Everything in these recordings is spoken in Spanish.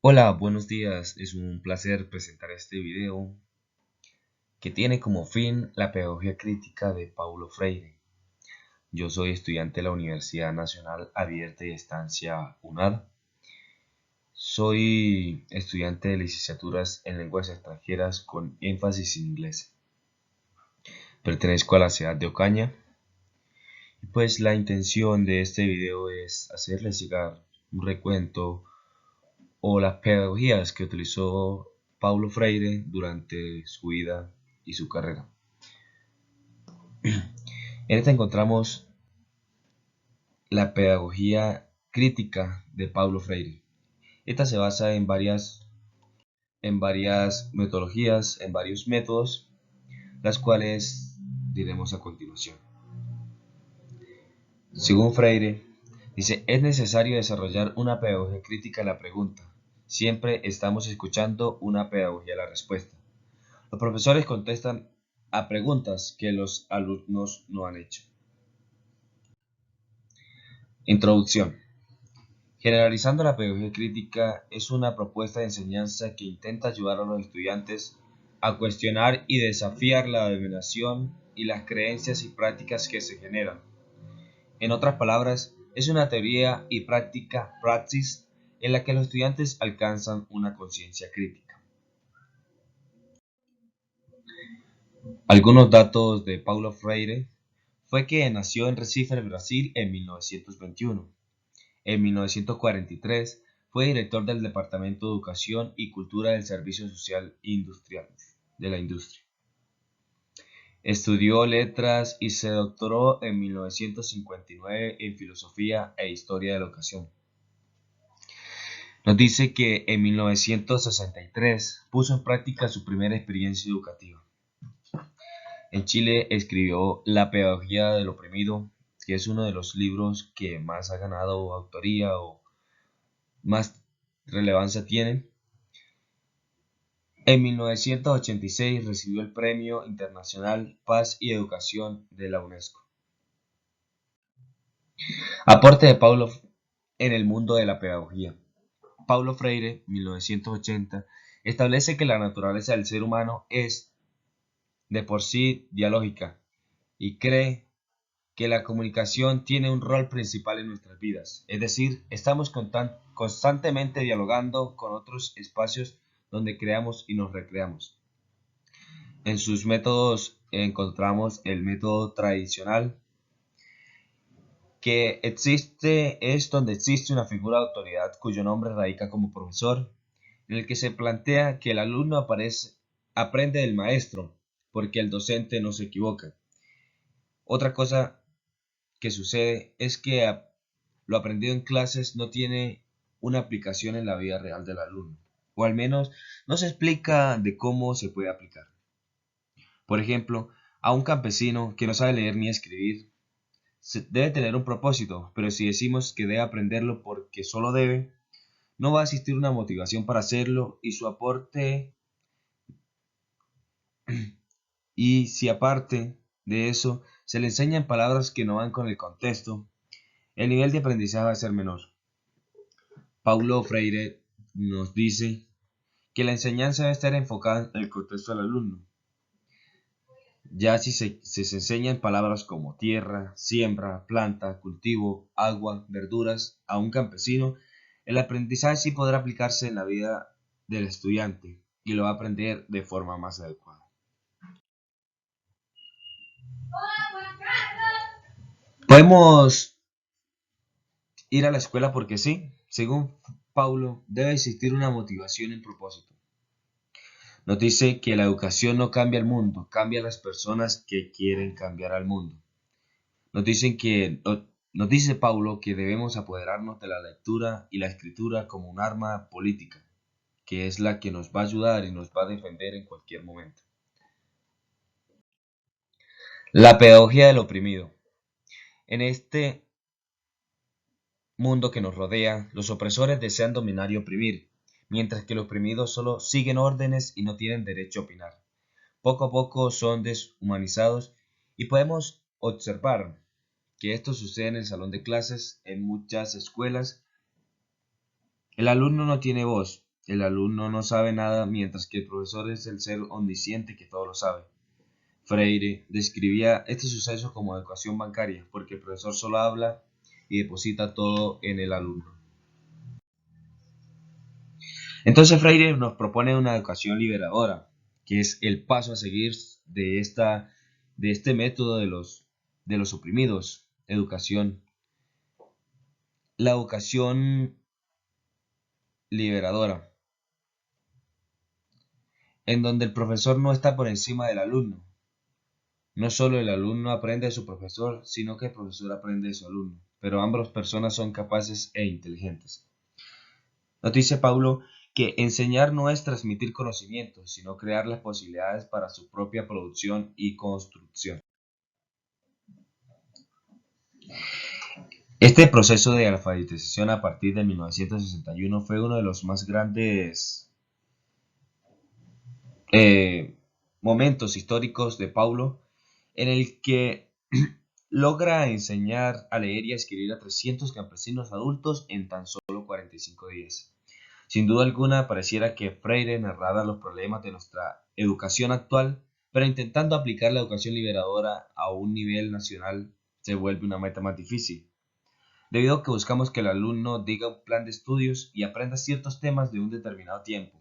Hola, buenos días. Es un placer presentar este video que tiene como fin la pedagogía crítica de Paulo Freire. Yo soy estudiante de la Universidad Nacional Abierta y Estancia UNAD. Soy estudiante de licenciaturas en lenguas extranjeras con énfasis en inglés. Pertenezco a la ciudad de Ocaña. Y pues la intención de este video es hacerles llegar un recuento o las pedagogías que utilizó Paulo Freire durante su vida y su carrera. En esta encontramos la pedagogía crítica de Paulo Freire. Esta se basa en varias metodologías, en varios métodos, las cuales diremos a continuación. Según Freire, dice, es necesario desarrollar una pedagogía crítica a la pregunta. Siempre estamos escuchando una pedagogía a la respuesta. Los profesores contestan a preguntas que los alumnos no han hecho. Introducción. Generalizando la pedagogía crítica es una propuesta de enseñanza que intenta ayudar a los estudiantes a cuestionar y desafiar la dominación y las creencias y prácticas que se generan. En otras palabras, es una teoría y práctica, praxis, en la que los estudiantes alcanzan una conciencia crítica. Algunos datos de Paulo Freire fue que nació en Recife, Brasil, en 1921. En 1943 fue director del Departamento de Educación y Cultura del Servicio Social Industrial de la Industria. Estudió letras y se doctoró en 1959 en Filosofía e Historia de la Educación. Nos dice que en 1963 puso en práctica su primera experiencia educativa. En Chile escribió La Pedagogía del Oprimido, que es uno de los libros que más ha ganado autoría o más relevancia tiene. En 1986 recibió el Premio Internacional Paz y Educación de la UNESCO. Aporte de Paulo en el mundo de la pedagogía. Paulo Freire, 1980, establece que la naturaleza del ser humano es de por sí dialógica y cree que la comunicación tiene un rol principal en nuestras vidas. Es decir, estamos constantemente dialogando con otros espacios donde creamos y nos recreamos. En sus métodos encontramos el método tradicional, que es donde existe una figura de autoridad cuyo nombre radica como profesor, en el que se plantea que el alumno aprende del maestro, porque el docente no se equivoca. Otra cosa que sucede es que lo aprendido en clases no tiene una aplicación en la vida real del alumno, o al menos no se explica de cómo se puede aplicar. Por ejemplo, a un campesino que no sabe leer ni escribir, debe tener un propósito, pero si decimos que debe aprenderlo porque solo debe, no va a existir una motivación para hacerlo y su aporte, y si aparte de eso se le enseñan palabras que no van con el contexto, el nivel de aprendizaje va a ser menor. Paulo Freire nos dice que la enseñanza debe estar enfocada en el contexto del alumno. Ya si se enseñan palabras como tierra, siembra, planta, cultivo, agua, verduras a un campesino, el aprendizaje sí podrá aplicarse en la vida del estudiante y lo va a aprender de forma más adecuada. Podemos ir a la escuela porque sí, según Paulo, debe existir una motivación en propósito. Nos dice que la educación no cambia el mundo, cambia a las personas que quieren cambiar al mundo. Nos dice Paulo que debemos apoderarnos de la lectura y la escritura como un arma política, que es la que nos va a ayudar y nos va a defender en cualquier momento. La pedagogía del oprimido. En este mundo que nos rodea, los opresores desean dominar y oprimir, mientras que los oprimidos solo siguen órdenes y no tienen derecho a opinar. Poco a poco son deshumanizados y podemos observar que esto sucede en el salón de clases en muchas escuelas. El alumno no tiene voz, El alumno no sabe nada, mientras que el profesor es el ser omnisciente que todo lo sabe. Freire describía este suceso como educación bancaria, porque el profesor solo habla y deposita todo en el alumno. Entonces Freire nos propone una educación liberadora, que es el paso a seguir de este método de los oprimidos, educación. La educación liberadora, en donde el profesor no está por encima del alumno. No solo el alumno aprende de su profesor, sino que el profesor aprende de su alumno, pero ambas personas son capaces e inteligentes. Nos dice Paulo que enseñar no es transmitir conocimiento, sino crear las posibilidades para su propia producción y construcción. Este proceso de alfabetización a partir de 1961 fue uno de los más grandes momentos históricos de Paulo, en el que logra enseñar a leer y a escribir a 300 campesinos adultos en tan solo 45 días. Sin duda alguna, pareciera que Freire narrara los problemas de nuestra educación actual, pero intentando aplicar la educación liberadora a un nivel nacional se vuelve una meta más difícil, debido a que buscamos que el alumno diga un plan de estudios y aprenda ciertos temas de un determinado tiempo.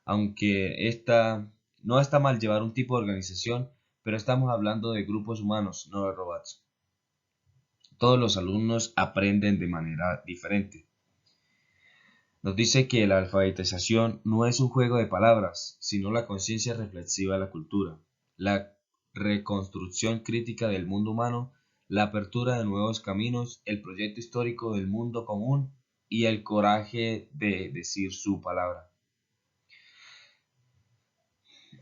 Aunque no está mal llevar un tipo de organización, pero estamos hablando de grupos humanos, no de robots. Todos los alumnos aprenden de manera diferente. Nos dice que la alfabetización no es un juego de palabras, sino la conciencia reflexiva de la cultura, la reconstrucción crítica del mundo humano, la apertura de nuevos caminos, el proyecto histórico del mundo común y el coraje de decir su palabra.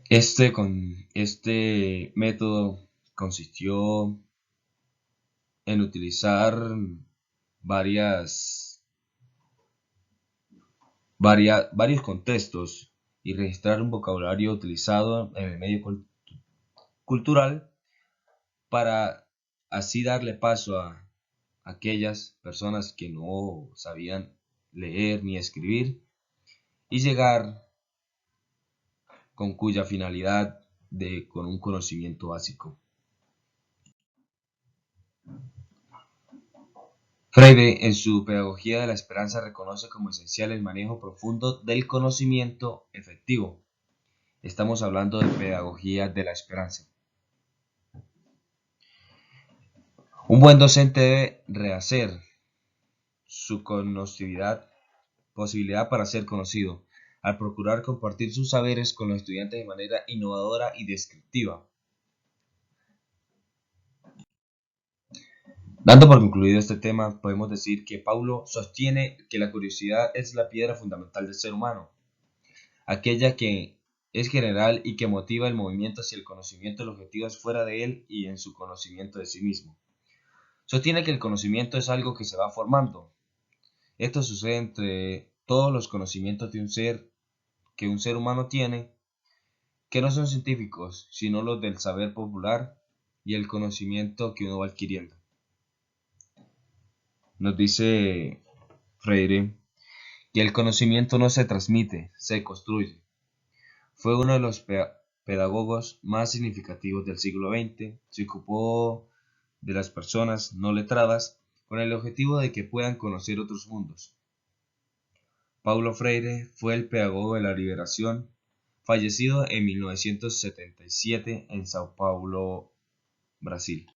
Este método consistió en utilizar varias varios contextos y registrar un vocabulario utilizado en el medio cultural para así darle paso a aquellas personas que no sabían leer ni escribir y llegar con cuya finalidad con un conocimiento básico. Freire, en su Pedagogía de la Esperanza, reconoce como esencial el manejo profundo del conocimiento efectivo. Estamos hablando de Pedagogía de la Esperanza. Un buen docente debe rehacer su posibilidad para ser conocido, al procurar compartir sus saberes con los estudiantes de manera innovadora y descriptiva. Dando por concluido este tema, podemos decir que Paulo sostiene que la curiosidad es la piedra fundamental del ser humano, aquella que es general y que motiva el movimiento hacia el conocimiento de los objetivos fuera de él y en su conocimiento de sí mismo. Sostiene que el conocimiento es algo que se va formando. Esto sucede entre todos los conocimientos que un ser humano tiene, que no son científicos, sino los del saber popular y el conocimiento que uno va adquiriendo. Nos dice Freire que el conocimiento no se transmite, se construye. Fue uno de los pedagogos más significativos del siglo XX. Se ocupó de las personas no letradas con el objetivo de que puedan conocer otros mundos. Paulo Freire fue el pedagogo de la liberación, fallecido en 1977 en Sao Paulo, Brasil.